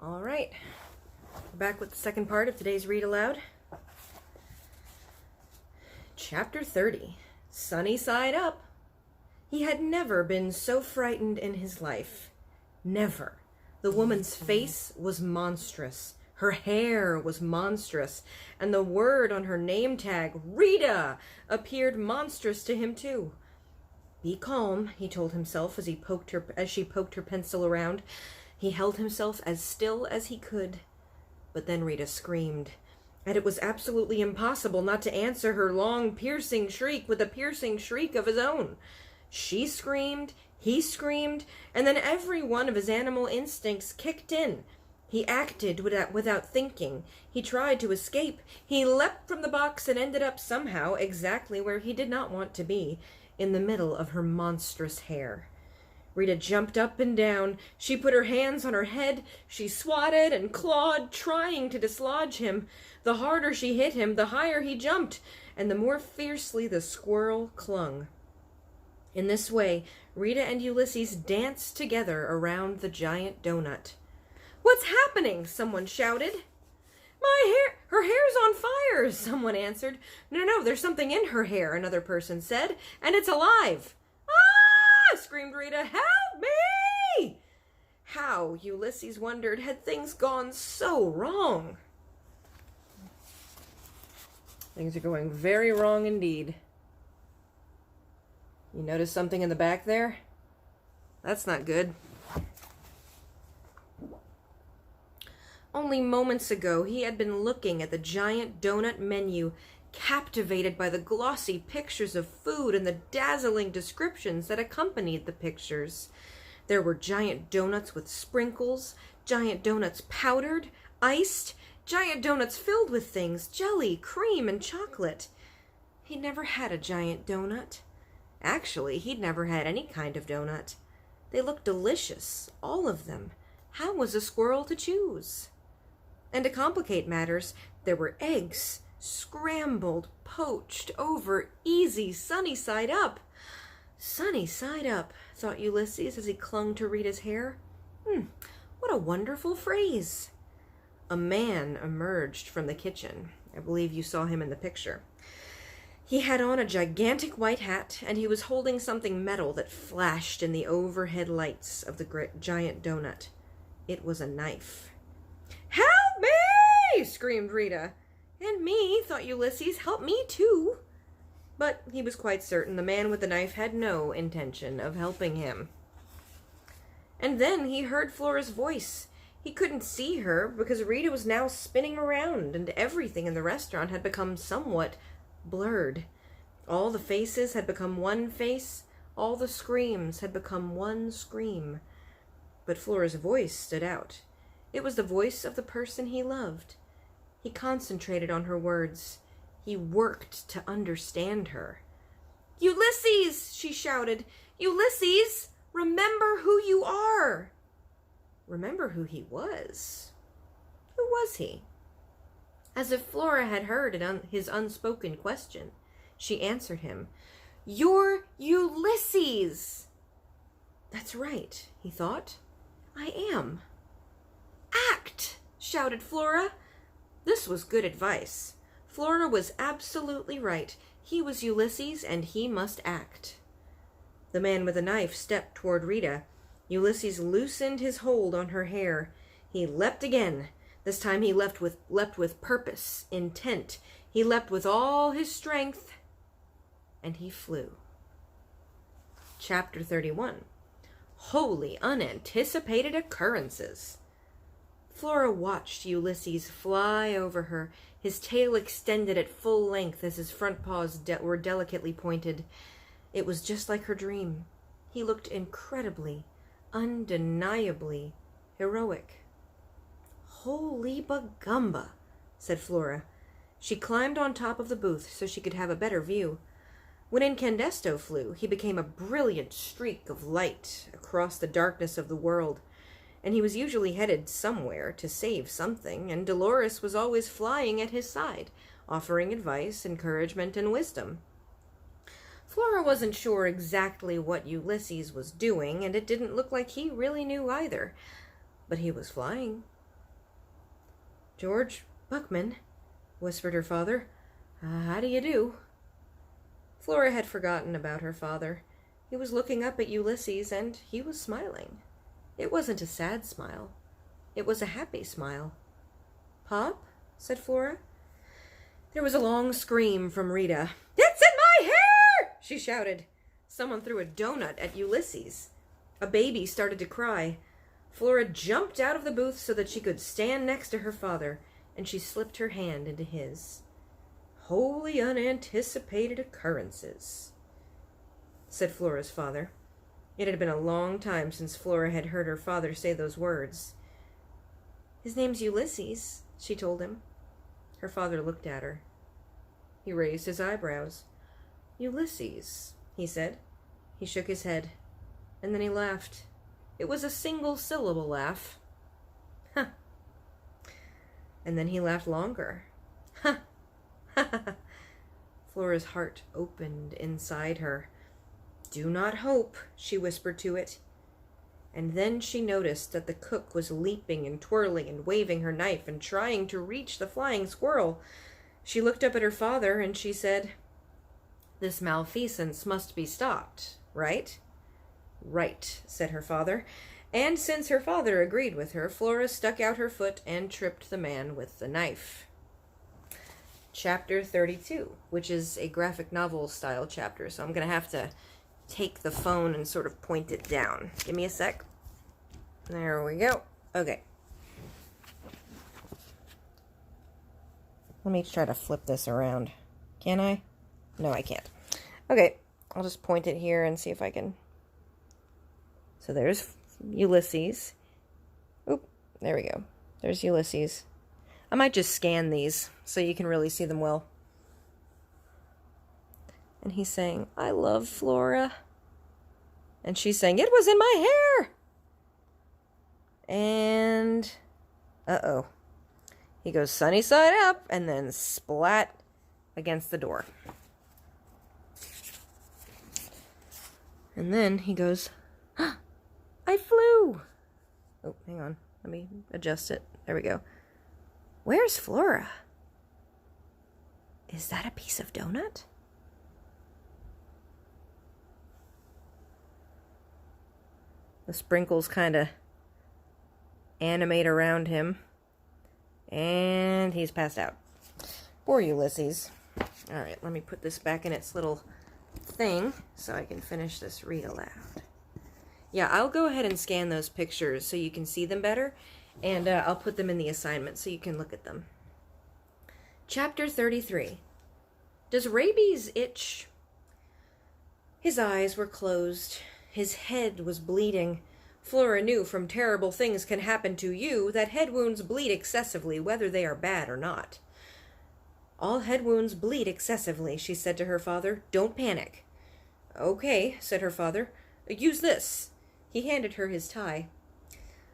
All right, back with the second part of today's read aloud. Chapter 30, Sunny Side Up. He had never been so frightened in his life. Never. The woman's face was monstrous. Her hair was monstrous. And the word on her name tag, Rita, appeared monstrous to him too. Be calm, he told himself as she poked her pencil around. He held himself as still as he could. But then Rita screamed, and it was absolutely impossible not to answer her long, piercing shriek with a piercing shriek of his own. She screamed, he screamed, and then every one of his animal instincts kicked in. He acted without thinking. He tried to escape. He leapt from the box and ended up somehow exactly where he did not want to be, in the middle of her monstrous hair. Rita jumped up and down. She put her hands on her head. She swatted and clawed, trying to dislodge him. The harder she hit him, the higher he jumped, and the more fiercely the squirrel clung. In this way, Rita and Ulysses danced together around the giant donut. "What's happening?" someone shouted. "My hair! Her hair's on fire!" someone answered. No, there's something in her hair," another person said, "and it's alive." "Ah!" screamed Rita. "Help me!" How, Ulysses wondered, had things gone so wrong? Things are going very wrong indeed. You notice something in the back there? That's not good. Only moments ago, he had been looking at the giant donut menu, captivated by the glossy pictures of food and the dazzling descriptions that accompanied the pictures. There were giant donuts with sprinkles, giant donuts powdered, iced, giant donuts filled with things, jelly, cream, and chocolate. He'd never had a giant donut. Actually, he'd never had any kind of donut. They looked delicious, all of them. How was a squirrel to choose? And to complicate matters, there were eggs, scrambled, poached over, easy, sunny side up. Sunny side up, thought Ulysses as he clung to Rita's hair. What a wonderful phrase. A man emerged from the kitchen. I believe you saw him in the picture. He had on a gigantic white hat, and he was holding something metal that flashed in the overhead lights of the giant donut. It was a knife. "Help me!" screamed Rita. "And me," thought Ulysses. "Help me too." But he was quite certain the man with the knife had no intention of helping him. And then he heard Flora's voice. He couldn't see her because Rita was now spinning around, and everything in the restaurant had become somewhat blurred. All the faces had become one face. All the screams had become one scream. But Flora's voice stood out. It was the voice of the person he loved. He concentrated on her words. He worked to understand her. "Ulysses!" she shouted. "Ulysses! Remember who you are!" Remember who he was? Who was he? As if Flora had heard his unspoken question, she answered him. "You're Ulysses!" "That's right," he thought. "I am." "Act!" shouted Flora. This was good advice. Flora was absolutely right. He was Ulysses, and he must act. The man with the knife stepped toward Rita. Ulysses loosened his hold on her hair. He leapt again. This time he leapt with purpose, intent. He leapt with all his strength, and he flew. Chapter 31. Wholly unanticipated occurrences. Flora watched Ulysses fly over her, his tail extended at full length as his front paws were delicately pointed. It was just like her dream. He looked incredibly, undeniably heroic. "Holy bagumba," said Flora. She climbed on top of the booth so she could have a better view. When Incandesto flew, he became a brilliant streak of light across the darkness of the world, and he was usually headed somewhere to save something, and Dolores was always flying at his side, offering advice, encouragement, and wisdom. Flora wasn't sure exactly what Ulysses was doing, and it didn't look like he really knew either. But he was flying. "George Buckman," whispered her father. How do you do?" Flora had forgotten about her father. He was looking up at Ulysses, and he was smiling. It wasn't a sad smile. It was a happy smile. "Pop?" said Flora. There was a long scream from Rita. "It's in my hair!" she shouted. Someone threw a donut at Ulysses. A baby started to cry. Flora jumped out of the booth so that she could stand next to her father, and she slipped her hand into his. "Wholly unanticipated occurrences," said Flora's father. It had been a long time since Flora had heard her father say those words. "His name's Ulysses," she told him. Her father looked at her. He raised his eyebrows. "Ulysses," he said. He shook his head, and then he laughed. It was a single-syllable laugh. "Huh." And then he laughed longer. "Huh. Flora's heart opened inside her. "Do not hope," she whispered to it. And then she noticed that the cook was leaping and twirling and waving her knife and trying to reach the flying squirrel. She looked up at her father and she said, "This malfeasance must be stopped, right?" "Right," said her father. And since her father agreed with her, Flora stuck out her foot and tripped the man with the knife. Chapter 32, which is a graphic novel style chapter, so I'm going to have to take the phone and sort of point it down. Give me a sec. There we go. Okay. Let me try to flip this around. Can I? No, I can't. Okay, I'll just point it here and see if I can. So there's Ulysses. Oop, there we go. There's Ulysses. I might just scan these so you can really see them well. And he's saying, "I love Flora." And she's saying, "It was in my hair." And, uh-oh. He goes sunny side up and then splat against the door. And then he goes, "I flew." Oh, hang on. Let me adjust it. There we go. Where's Flora? Is that a piece of donut? The sprinkles kind of animate around him. And he's passed out. Poor Ulysses. Alright, let me put this back in its little thing so I can finish this read aloud. Yeah, I'll go ahead and scan those pictures so you can see them better. And I'll put them in the assignment so you can look at them. Chapter 33. Does rabies itch? His eyes were closed. His head was bleeding. Flora knew from Terrible Things Can Happen to You that head wounds bleed excessively, whether they are bad or not. "All head wounds bleed excessively," she said to her father. "Don't panic." "Okay," said her father. "Use this." He handed her his tie.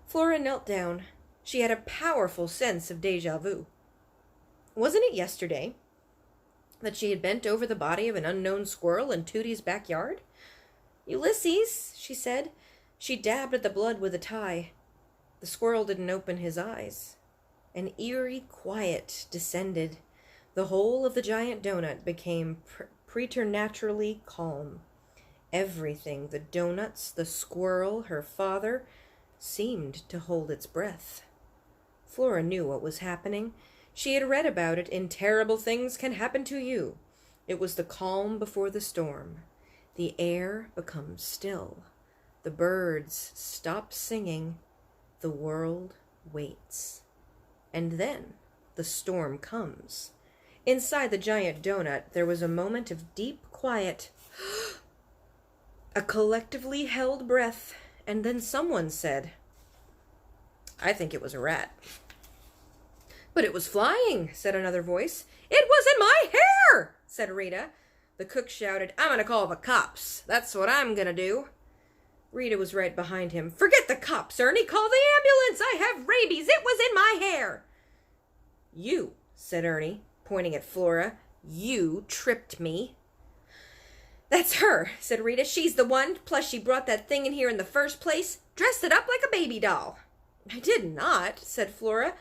Flora knelt down. She had a powerful sense of déjà vu. Wasn't it yesterday that she had bent over the body of an unknown squirrel in Tootie's backyard? "Ulysses," she said. She dabbed at the blood with a tie. The squirrel didn't open his eyes. An eerie quiet descended. The whole of the giant donut became preternaturally calm. Everything, the donuts, the squirrel, her father, seemed to hold its breath. Flora knew what was happening. She had read about it in Terrible Things Can Happen to You. It was the calm before the storm. The air becomes still. The birds stop singing. The world waits. And then the storm comes. Inside the giant donut, there was a moment of deep quiet. A collectively held breath, and then someone said, "I think it was a rat." "But it was flying," said another voice. "It was in my hair," said Rita. The cook shouted, "I'm going to call the cops. That's what I'm going to do." Rita was right behind him. "Forget the cops, Ernie. Call the ambulance. I have rabies. It was in my hair." "You," said Ernie, pointing at Flora. "You tripped me." "That's her," said Rita. "She's the one. Plus she brought that thing in here in the first place. Dressed it up like a baby doll." "I did not," said Flora.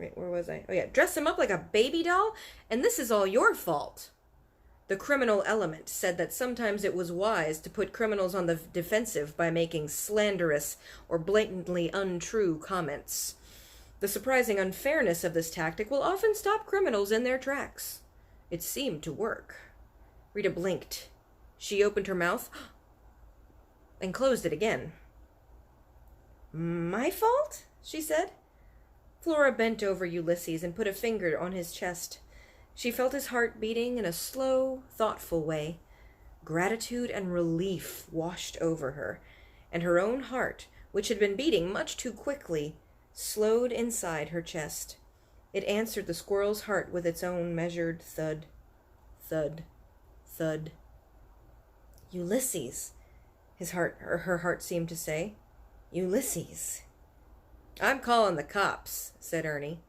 Wait, where was I? Oh yeah, dress him up like a baby doll, and this is all your fault. The criminal element said that sometimes it was wise to put criminals on the defensive by making slanderous or blatantly untrue comments. The surprising unfairness of this tactic will often stop criminals in their tracks. It seemed to work. Rita blinked. She opened her mouth and closed it again. My fault? She said. Flora bent over Ulysses and put a finger on his chest. She felt his heart beating in a slow, thoughtful way. Gratitude and relief washed over her, and her own heart, which had been beating much too quickly, slowed inside her chest. It answered the squirrel's heart with its own measured thud, thud, thud. Ulysses, her heart seemed to say. Ulysses. I'm calling the cops, said Ernie.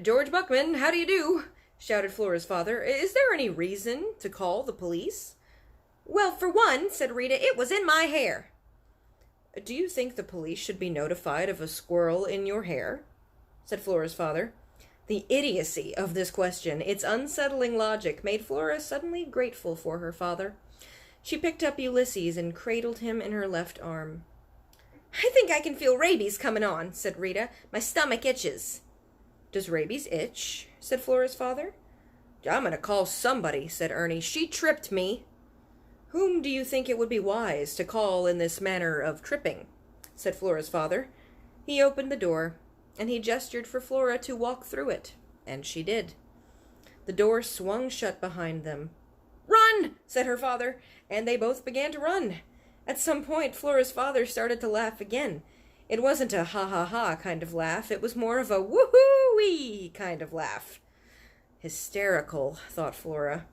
George Buckman, how do you do? Shouted Flora's father. Is there any reason to call the police? Well, for one, said Rita, it was in my hair. Do you think the police should be notified of a squirrel in your hair? Said Flora's father. The idiocy of this question, its unsettling logic, made Flora suddenly grateful for her father. She picked up Ulysses and cradled him in her left arm. I think I can feel rabies coming on, said Rita. My stomach itches. Does rabies itch? Said Flora's father. I'm going to call somebody, said Ernie. She tripped me. Whom do you think it would be wise to call in this manner of tripping? Said Flora's father. He opened the door, and he gestured for Flora to walk through it, and she did. The door swung shut behind them. Run, said her father, and they both began to run. At some point, Flora's father started to laugh again. It wasn't a ha-ha-ha kind of laugh. It was more of a woohoo-wee kind of laugh. Hysterical, thought Flora.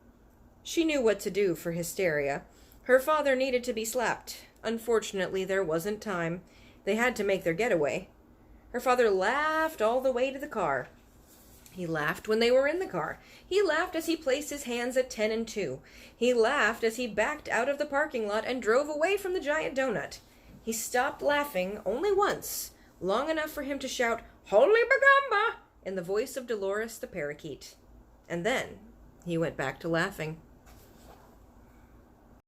She knew what to do for hysteria. Her father needed to be slapped. Unfortunately, there wasn't time. They had to make their getaway. Her father laughed all the way to the car. He laughed when they were in the car. He laughed as he placed his hands at 10 and 2. He laughed as he backed out of the parking lot and drove away from the giant donut. He stopped laughing only once, long enough for him to shout, Holy Bagamba! In the voice of Dolores the parakeet. And then he went back to laughing.